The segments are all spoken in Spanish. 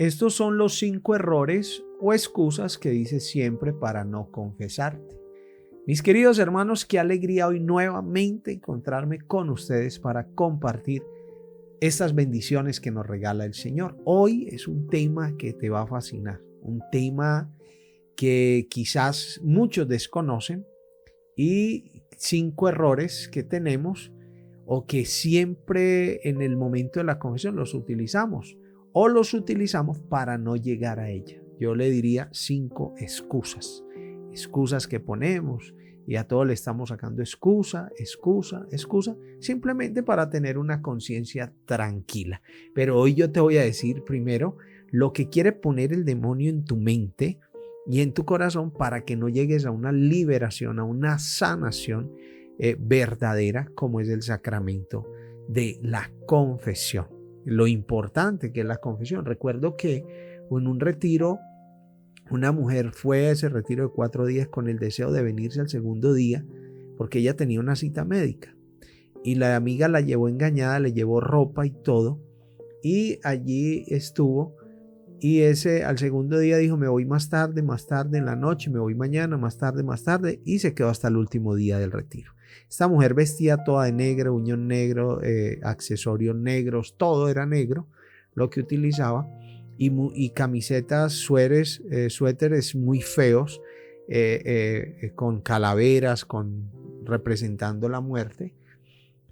Estos son los 5 errores o excusas que dices siempre para no confesarte. Mis queridos hermanos, qué alegría hoy nuevamente encontrarme con ustedes para compartir estas bendiciones que nos regala el Señor. Hoy es un tema que te va a fascinar, un tema que quizás muchos desconocen y 5 errores que tenemos o que siempre en el momento de la confesión los utilizamos o los utilizamos para no llegar a ella. Yo le diría 5 excusas que ponemos y a todos le estamos sacando excusa, simplemente para tener una conciencia tranquila. Pero hoy yo te voy a decir primero lo que quiere poner el demonio en tu mente y en tu corazón para que no llegues a una liberación, a una sanación verdadera, como es el sacramento de la confesión. Lo importante que es la confesión. Recuerdo que en un retiro, una mujer fue a ese retiro de 4 días con el deseo de venirse al segundo día porque ella tenía una cita médica y la amiga la llevó engañada, le llevó ropa y todo y allí estuvo. Y al segundo día dijo, me voy más tarde en la noche, me voy mañana, más tarde, y se quedó hasta el último día del retiro. Esta mujer vestía toda de negro, uñón negro, accesorios negros, todo era negro, lo que utilizaba, y camisetas, suéteres muy feos, con calaveras, representando la muerte.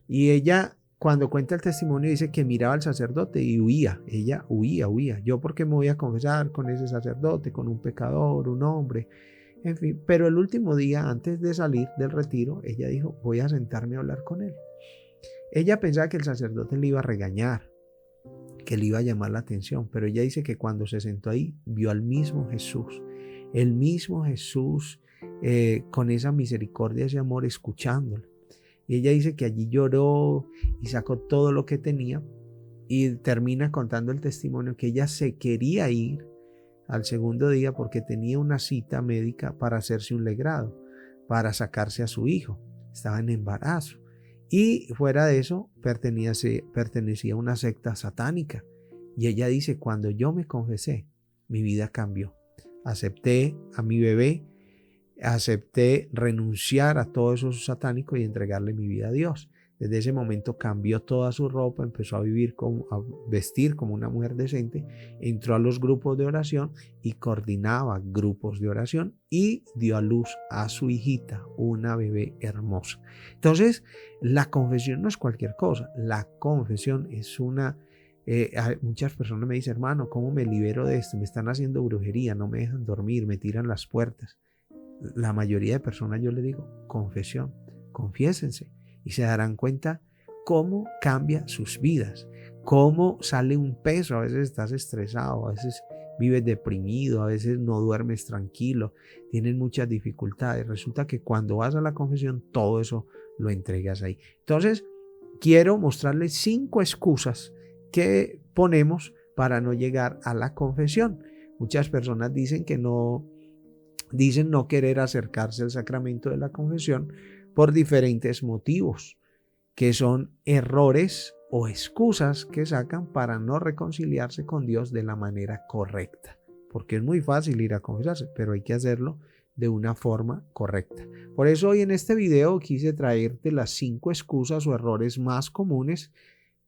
Y ella, cuando cuenta el testimonio, dice que miraba al sacerdote y huía. Ella huía. ¿Yo por qué me voy a confesar con ese sacerdote, con un pecador, un hombre? En fin, pero el último día, antes de salir del retiro, ella dijo, voy a sentarme a hablar con él. Ella pensaba que el sacerdote le iba a regañar, que le iba a llamar la atención, pero ella dice que cuando se sentó ahí, vio al mismo Jesús. El mismo Jesús, con esa misericordia, ese amor, escuchándolo. Y ella dice que allí lloró y sacó todo lo que tenía y termina contando el testimonio que ella se quería ir al segundo día porque tenía una cita médica para hacerse un legrado, para sacarse a su hijo. Estaba en embarazo. Y fuera de eso, pertenecía a una secta satánica. Y ella dice, cuando yo me confesé, mi vida cambió. Acepté a mi bebé, acepté renunciar a todo eso satánico y entregarle mi vida a Dios. Desde ese momento cambió toda su ropa, empezó a vestir como una mujer decente, entró a los grupos de oración y coordinaba grupos de oración y dio a luz a su hijita, una bebé hermosa. Entonces, la confesión no es cualquier cosa. La confesión es muchas personas me dicen, hermano, ¿cómo me libero de esto? Me están haciendo brujería, no me dejan dormir, me tiran las puertas. La mayoría de personas yo les digo, confesión, confiésense y se darán cuenta cómo cambia sus vidas, cómo sale un peso. A veces estás estresado, a veces vives deprimido, a veces no duermes tranquilo, tienes muchas dificultades. Resulta que cuando vas a la confesión todo eso lo entregas ahí. Entonces quiero mostrarles 5 excusas que ponemos para no llegar a la confesión. Muchas personas dicen no querer acercarse al sacramento de la confesión por diferentes motivos, que son errores o excusas que sacan para no reconciliarse con Dios de la manera correcta. Porque es muy fácil ir a confesarse, pero hay que hacerlo de una forma correcta. Por eso hoy en este video quise traerte las 5 excusas o errores más comunes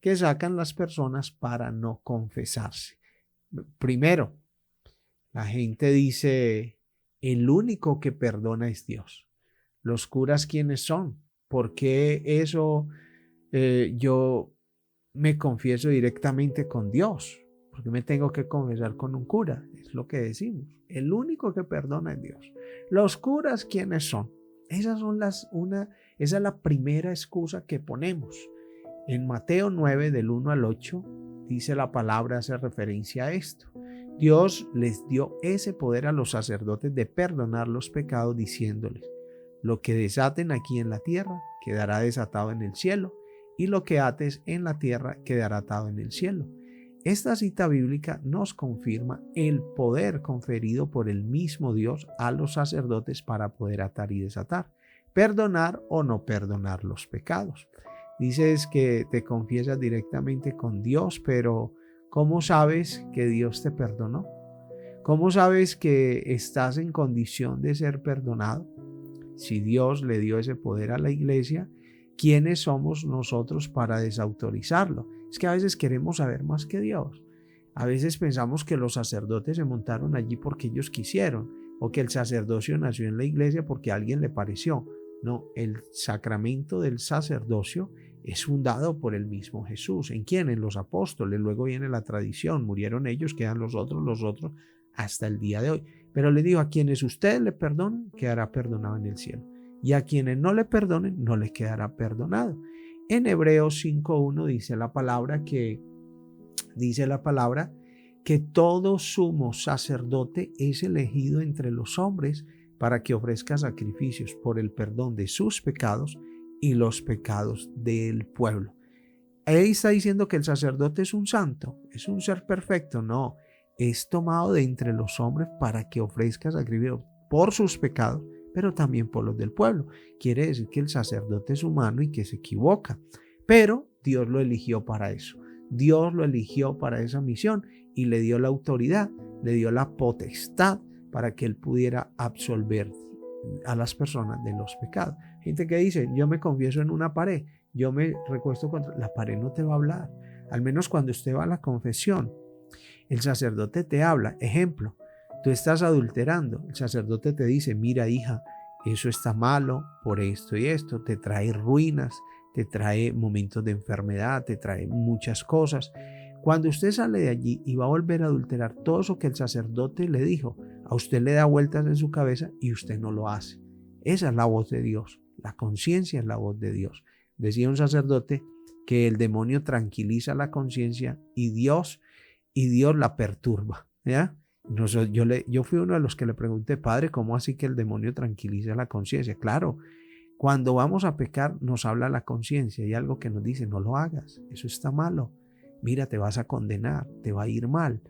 que sacan las personas para no confesarse. Primero, la gente dice, el único que perdona es Dios. ¿Los curas quiénes son? ¿Por qué eso yo me confieso directamente con Dios? ¿Por qué me tengo que confesar con un cura? Es lo que decimos. El único que perdona es Dios. ¿Los curas quiénes son? Esa es la primera excusa que ponemos. En Mateo 9, del 1 al 8, dice la palabra, hace referencia a esto. Dios les dio ese poder a los sacerdotes de perdonar los pecados diciéndoles, lo que desaten aquí en la tierra quedará desatado en el cielo y lo que ates en la tierra quedará atado en el cielo. Esta cita bíblica nos confirma el poder conferido por el mismo Dios a los sacerdotes para poder atar y desatar, perdonar o no perdonar los pecados. Dices que te confiesas directamente con Dios, pero ¿Cómo sabes que Dios te perdonó? ¿Cómo sabes que estás en condición de ser perdonado? Si Dios le dio ese poder a la iglesia, ¿quiénes somos nosotros para desautorizarlo? Es que a veces queremos saber más que Dios. A veces pensamos que los sacerdotes se montaron allí porque ellos quisieron, o que el sacerdocio nació en la iglesia porque a alguien le pareció. No, el sacramento del sacerdocio es fundado por el mismo Jesús. ¿En quién? En los apóstoles. Luego viene la tradición. Murieron ellos, quedan los otros, hasta el día de hoy. Pero le digo, a quienes ustedes le perdonen, quedará perdonado en el cielo. Y a quienes no le perdonen, no les quedará perdonado. En Hebreos 5:1 dice la palabra que todo sumo sacerdote es elegido entre los hombres para que ofrezca sacrificios por el perdón de sus pecados y los pecados del pueblo. Ahí está diciendo que el sacerdote es un santo, es un ser perfecto. No, es tomado de entre los hombres para que ofrezca sacrificio por sus pecados, pero también por los del pueblo. Quiere decir que el sacerdote es humano y que se equivoca, pero Dios lo eligió para eso. Dios lo eligió para esa misión y le dio la autoridad, le dio la potestad para que él pudiera absolver a las personas de los pecados. Gente que dice, yo me confieso en una pared, yo me recuesto contra la pared, no te va a hablar. Al menos cuando usted va a la confesión, el sacerdote te habla. Ejemplo, tú estás adulterando, el sacerdote te dice, mira hija, eso está malo por esto y esto, te trae ruinas, te trae momentos de enfermedad, te trae muchas cosas. Cuando usted sale de allí y va a volver a adulterar, todo eso que el sacerdote le dijo, a usted le da vueltas en su cabeza y usted no lo hace. Esa es la voz de Dios, la conciencia es la voz de Dios. Decía un sacerdote que el demonio tranquiliza la conciencia y Dios la perturba, ¿ya? Yo fui uno de los que le pregunté, padre, ¿cómo así que el demonio tranquiliza la conciencia? Claro, cuando vamos a pecar nos habla la conciencia y algo que nos dice, no lo hagas, eso está malo, mira, te vas a condenar, te va a ir mal.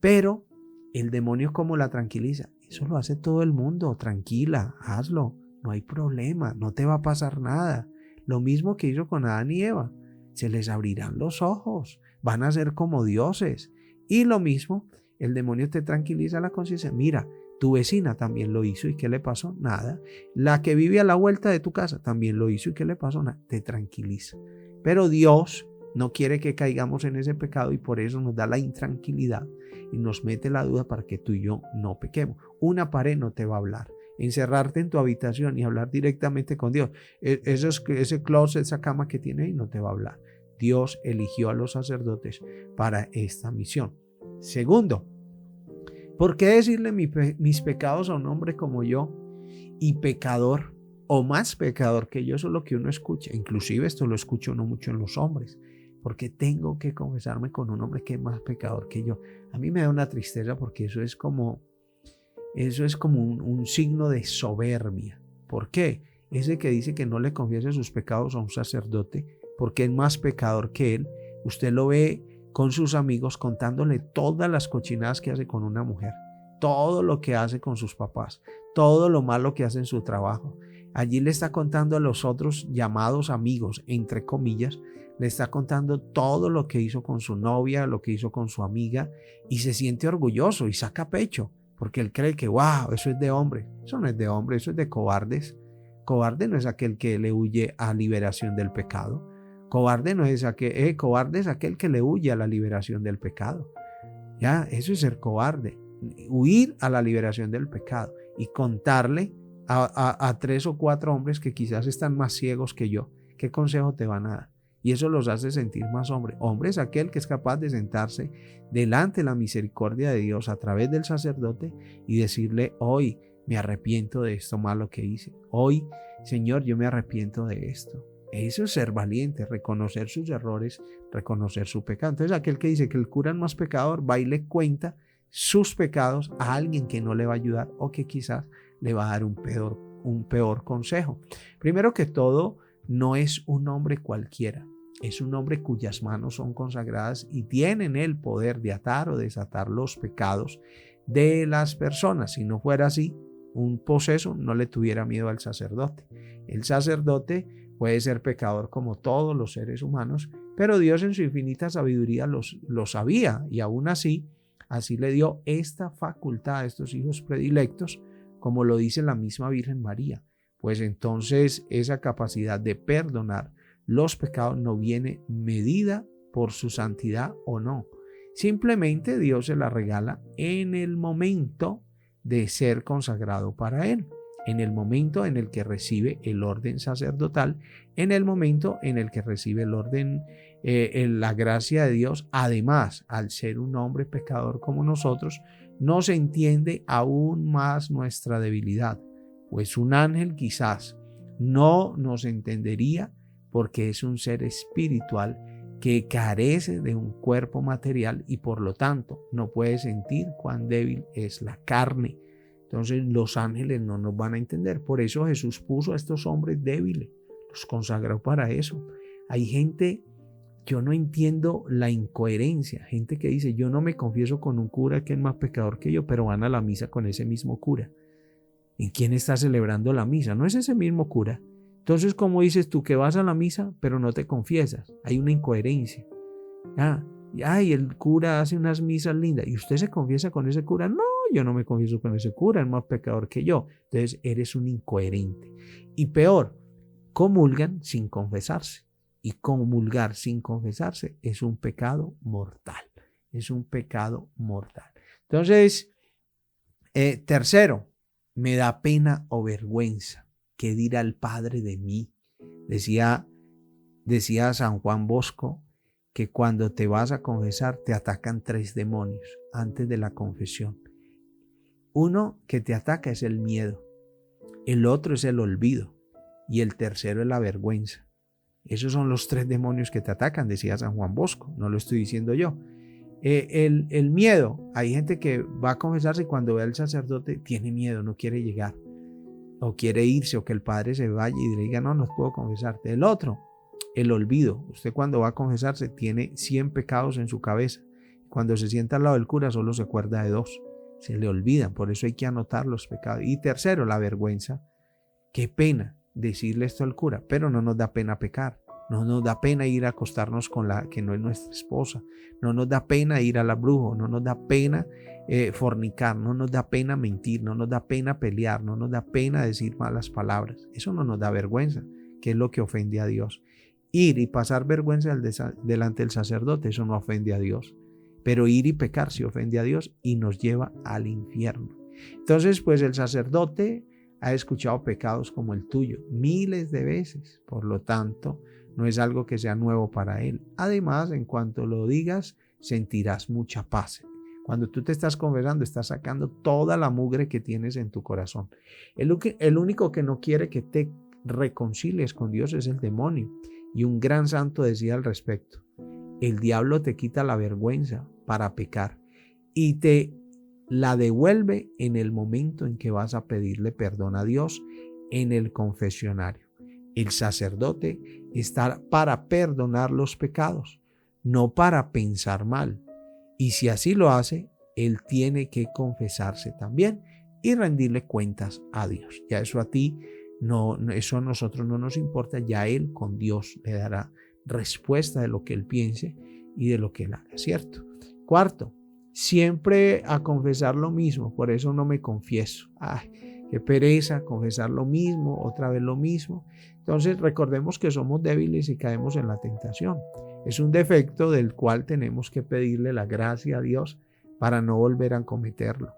Pero el demonio, ¿cómo la tranquiliza? Eso lo hace todo el mundo, tranquila, hazlo, no hay problema, no te va a pasar nada. Lo mismo que hizo con Adán y Eva, se les abrirán los ojos, van a ser como dioses. Y lo mismo, el demonio te tranquiliza la conciencia. Mira, tu vecina también lo hizo y ¿qué le pasó? Nada. La que vive a la vuelta de tu casa también lo hizo y ¿qué le pasó? Nada. Te tranquiliza. Pero Dios no quiere que caigamos en ese pecado y por eso nos da la intranquilidad y nos mete la duda para que tú y yo no pequemos. Una pared no te va a hablar. Encerrarte en tu habitación y hablar directamente con Dios, ese closet, esa cama que tiene ahí no te va a hablar. Dios eligió a los sacerdotes para esta misión. Segundo, ¿por qué decirle mis pecados a un hombre como yo y pecador o más pecador que yo? Eso es lo que uno escucha. Inclusive esto lo escucho uno mucho en los hombres. Porque tengo que confesarme con un hombre que es más pecador que yo. A mí me da una tristeza porque eso es como un signo de soberbia. ¿Por qué? Ese que dice que no le confiese sus pecados a un sacerdote porque es más pecador que él, usted lo ve con sus amigos contándole todas las cochinadas que hace con una mujer, todo lo que hace con sus papás, todo lo malo que hace en su trabajo. Allí le está contando a los otros llamados amigos, entre comillas, le está contando todo lo que hizo con su novia, lo que hizo con su amiga y se siente orgulloso y saca pecho porque él cree que wow, eso es de hombre. Eso no es de hombre, eso es de cobardes. Cobarde no es aquel que le huye a liberación del pecado. Cobarde no es cobarde es aquel que le huye a la liberación del pecado. Ya, eso es ser cobarde. Huir a la liberación del pecado y contarle a 3 o 4 hombres que quizás están más ciegos que yo, ¿qué consejo te van a dar? Y eso los hace sentir más hombres. Hombre es aquel que es capaz de sentarse delante de la misericordia de Dios a través del sacerdote y decirle, hoy me arrepiento de esto malo que hice. Hoy, Señor, yo me arrepiento de esto. Eso es ser valiente, reconocer sus errores, reconocer su pecado. Entonces aquel que dice que el cura es más pecador, va y le cuenta sus pecados a alguien que no le va a ayudar o que quizás le va a dar un peor consejo. Primero que todo, no es un hombre cualquiera. Es un hombre cuyas manos son consagradas y tienen el poder de atar o desatar los pecados de las personas. Si no fuera así, un poseso no le tuviera miedo al sacerdote. El sacerdote puede ser pecador como todos los seres humanos, pero Dios en su infinita sabiduría lo sabía, y aún así le dio esta facultad a estos hijos predilectos, como lo dice la misma Virgen María. Pues entonces esa capacidad de perdonar los pecados no viene medida por su santidad o no. Simplemente Dios se la regala en el momento de ser consagrado para Él, en el momento en el que recibe el orden sacerdotal, en el momento en el que recibe el orden, la gracia de Dios. Además, al ser un hombre pecador como nosotros, nos entiende aún más nuestra debilidad, pues un ángel quizás no nos entendería porque es un ser espiritual que carece de un cuerpo material y por lo tanto no puede sentir cuán débil es la carne. Entonces los ángeles no nos van a entender. Por eso Jesús puso a estos hombres débiles, los consagró para eso. Hay gente, yo no entiendo la incoherencia, gente que dice, yo no me confieso con un cura que es más pecador que yo, pero van a la misa con ese mismo cura. ¿En quién está celebrando la misa? No es ese mismo cura. Entonces, ¿cómo dices tú que vas a la misa, pero no te confiesas? Hay una incoherencia. Y el cura hace unas misas lindas. ¿Y usted se confiesa con ese cura? No, yo no me confieso con ese cura, es más pecador que yo. Entonces, eres un incoherente. Y peor, comulgan sin confesarse. Y comulgar sin confesarse es un pecado mortal. Es un pecado mortal. Entonces, tercero, me da pena o vergüenza. ¿Qué dirá el Padre de mí? Decía San Juan Bosco que cuando te vas a confesar te atacan 3 demonios antes de la confesión. Uno que te ataca es el miedo, el otro es el olvido y el tercero es la vergüenza. Esos son los 3 demonios que te atacan, decía San Juan Bosco, no lo estoy diciendo yo. El miedo, hay gente que va a confesarse y cuando ve al sacerdote tiene miedo, no quiere llegar, o quiere irse, o que el padre se vaya y le diga, no puedo confesarte. El otro, el olvido. Usted cuando va a confesarse tiene 100 pecados en su cabeza. Cuando se sienta al lado del cura solo se acuerda de 2. Se le olvidan, por eso hay que anotar los pecados. Y tercero, la vergüenza. Qué pena decirle esto al cura, pero no nos da pena pecar. No nos da pena ir a acostarnos con la que no es nuestra esposa. No nos da pena ir a la bruja. No nos da pena fornicar. No nos da pena mentir. No nos da pena pelear. No nos da pena decir malas palabras. Eso no nos da vergüenza, que es lo que ofende a Dios. Ir y pasar vergüenza delante del sacerdote, eso no ofende a Dios. Pero ir y pecar sí ofende a Dios y nos lleva al infierno. Entonces, pues el sacerdote ha escuchado pecados como el tuyo miles de veces. Por lo tanto, no es algo que sea nuevo para él. Además, en cuanto lo digas, sentirás mucha paz. Cuando tú te estás confesando, estás sacando toda la mugre que tienes en tu corazón. El único que no quiere que te reconcilies con Dios es el demonio. Y un gran santo decía al respecto, el diablo te quita la vergüenza para pecar y te la devuelve en el momento en que vas a pedirle perdón a Dios en el confesionario. El sacerdote está para perdonar los pecados, no para pensar mal. Y si así lo hace, él tiene que confesarse también y rendirle cuentas a Dios. Ya eso a ti, no, eso a nosotros no nos importa, ya él con Dios le dará respuesta de lo que él piense y de lo que él haga, ¿cierto? Cuarto, siempre a confesar lo mismo, por eso no me confieso. Ay, qué pereza confesar lo mismo, otra vez lo mismo. Entonces recordemos que somos débiles y caemos en la tentación. Es un defecto del cual tenemos que pedirle la gracia a Dios para no volver a cometerlo.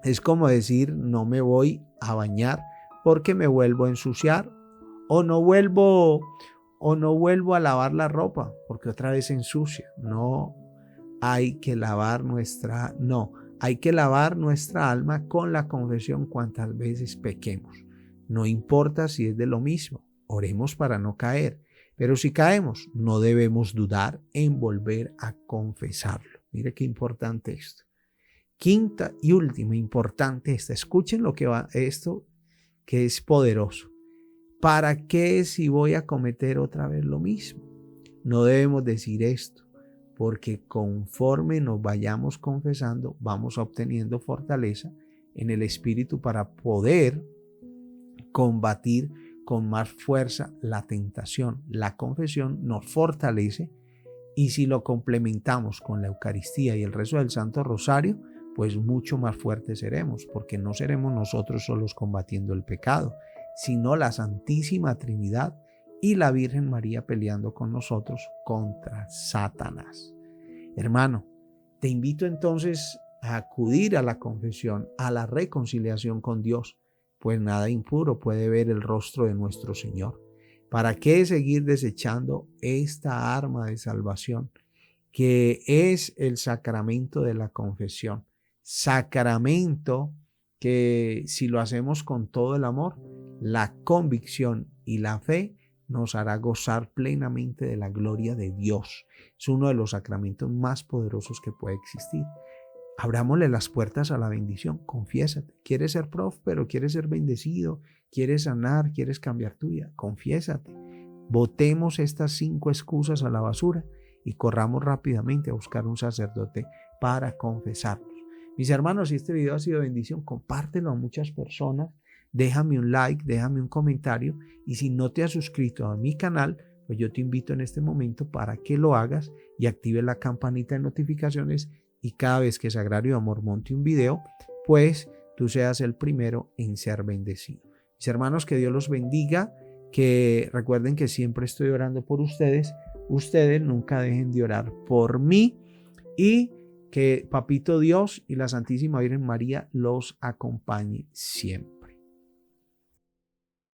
Es como decir, no me voy a bañar porque me vuelvo a ensuciar, o no vuelvo a lavar la ropa porque otra vez se ensucia. Hay que lavar nuestra alma con la confesión cuantas veces pequemos. No importa si es de lo mismo, oremos para no caer. Pero si caemos, no debemos dudar en volver a confesarlo. Mire qué importante esto. Quinta y última, importante esta. Escuchen lo que va esto, que es poderoso. ¿Para qué si voy a cometer otra vez lo mismo? No debemos decir esto, porque conforme nos vayamos confesando, vamos obteniendo fortaleza en el espíritu para poder combatir con más fuerza la tentación. La confesión nos fortalece y si lo complementamos con la Eucaristía y el rezo del Santo Rosario, pues mucho más fuertes seremos, porque no seremos nosotros solos combatiendo el pecado, sino la Santísima Trinidad y la Virgen María peleando con nosotros contra Satanás. Hermano, te invito entonces a acudir a la confesión, a la reconciliación con Dios, pues nada impuro puede ver el rostro de nuestro Señor. ¿Para qué seguir desechando esta arma de salvación que es el sacramento de la confesión? Sacramento que si lo hacemos con todo el amor, la convicción y la fe nos hará gozar plenamente de la gloria de Dios. Es uno de los sacramentos más poderosos que puede existir. Abrámosle las puertas a la bendición. Confiésate. ¿Quieres ser próspero? ¿Quieres ser bendecido? ¿Quieres sanar? ¿Quieres cambiar tu vida? Confiésate. Botemos estas 5 excusas a la basura y corramos rápidamente a buscar un sacerdote para confesarnos. Mis hermanos, si este video ha sido bendición, compártelo a muchas personas. Déjame un like, déjame un comentario y si no te has suscrito a mi canal, pues yo te invito en este momento para que lo hagas y actives la campanita de notificaciones y cada vez que Sagrario Amor monte un video, pues tú seas el primero en ser bendecido. Mis hermanos, que Dios los bendiga, que recuerden que siempre estoy orando por ustedes. Ustedes nunca dejen de orar por mí y que Papito Dios y la Santísima Virgen María los acompañe siempre.